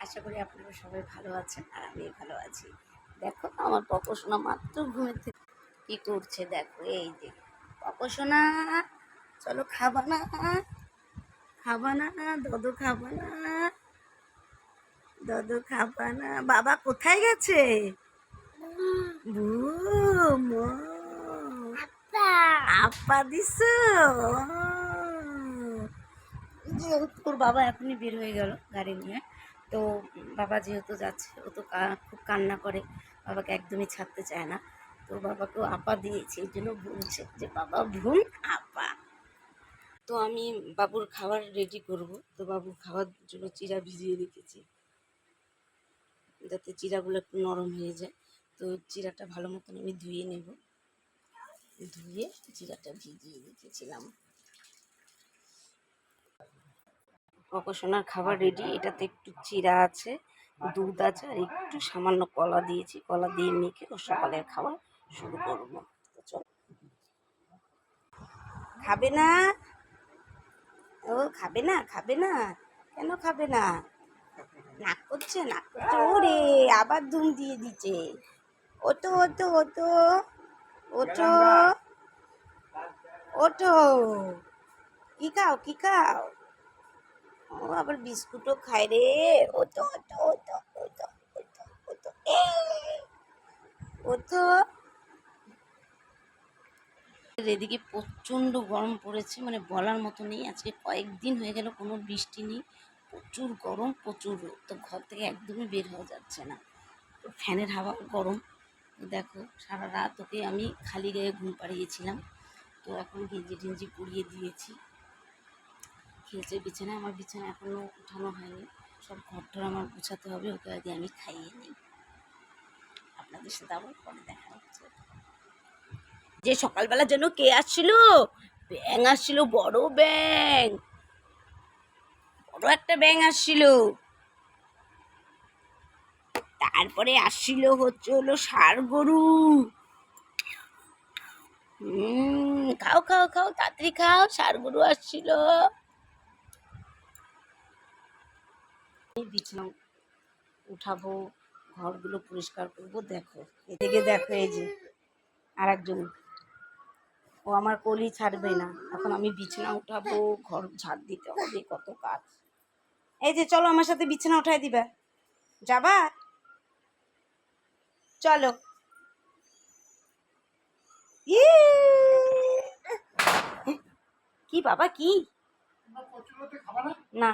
আশা করি আপনারা সবাই ভালো আছেন আর আমি ভালো আছি। দেখো আমার পপসোনা মাত্র ঘুমের থেকে কি করছে দেখো, এই যে পপসোনা, চলো খাবা না? খাবা না? দদো খাবা না? দদো খাবা না? বাবা কোথায় গেছে? আপা দিস। যেহেতু তোর বাবা এখনই বের হয়ে গেল গাড়ি নিয়ে, তো বাবা যেহেতু যাচ্ছে, ও তো খুব কান্না করে, বাবাকে একদমই ছাড়তে চায় না। তো বাবাকেও আপা দিয়েছে, এই জন্য বলছে যে বাবা ভুল আপা। তো আমি বাবুর খাবার রেডি করব। তো বাবুর খাওয়ার জন্য চিড়া ভিজিয়ে রেখেছি, যাতে চিড়াগুলো একটু নরম হয়ে যায়। তো চিড়াটা ভালো মতন আমি ধুয়ে নেব, ধুয়ে চিড়াটা ভিজিয়ে রেখেছিলাম। পপসোনার খাবার রেডি। এটাতে একটু চিড়া আছে, দুধ আছে আর একটু সামান্য কলা দিয়েছি। কলা দিয়ে মেখে ও সকালের খাবার শুরু করবো। খাবে না? ও খাবে না? খাবে না কেন খাবে না? নাক করছে, নাক করছে। ওরে আবার ধুম দিয়ে দিচ্ছে। ওটো ওটো ওটো ওটো ওটো, কি খাও কি খাও? ও আবার বিস্কুটও খায় রে। ওটো ওটো ওটো ওটো ওটো ওটো ওটো। এদিকে প্রচণ্ড গরম পড়েছে, মানে বলার মতো নেই। আজকে কয়েকদিন হয়ে গেল কোনো বৃষ্টি নেই, প্রচুর গরম, প্রচুর রোদ। তো ঘর থেকে একদমই বের হওয়া যাচ্ছে না, তো ফ্যানের হাওয়া গরম। দেখো সারা রাত ওকে আমি খালি গায়ে ঘুম পাড়িয়েছিলাম, তো এখন গেঞ্জি টেঞ্জি পরিয়ে দিয়েছি। খেলছে বিছানায়, আমার বিছানা এখনও উঠানো হয়নি, সব ঘরটা আমার গুছাতে হবে। ওকে আগে আমি খাইয়ে নিই, আপনাদের সাথে আবার পরে দেখা হচ্ছে। যে সকালবেলার জন্য কে আসছিল? ব্যাঙ আসছিল, বড় ব্যাঙ, বড় একটা ব্যাঙ আসছিল। তারপরে আসছিল হলো ষাঁড় গরু। খাও খাও খাও, তাড়াতাড়ি খাও, ষাঁড় গরু আসছিল। বিছানা উঠাবো, ঘরগুলো পরিষ্কার করবো। দেখো এদিকে দেখো, এই যে আর একজন, ও আমার কোলই ছাড়বে না। এখন আমি বিছানা উঠাবো, ঘর ঝাড় দিতে হবে, কত কাজ। এই যে চলো আমার সাথে বিছানা উঠাই দিবা, যাবা? চলো। কি বাবা কি? না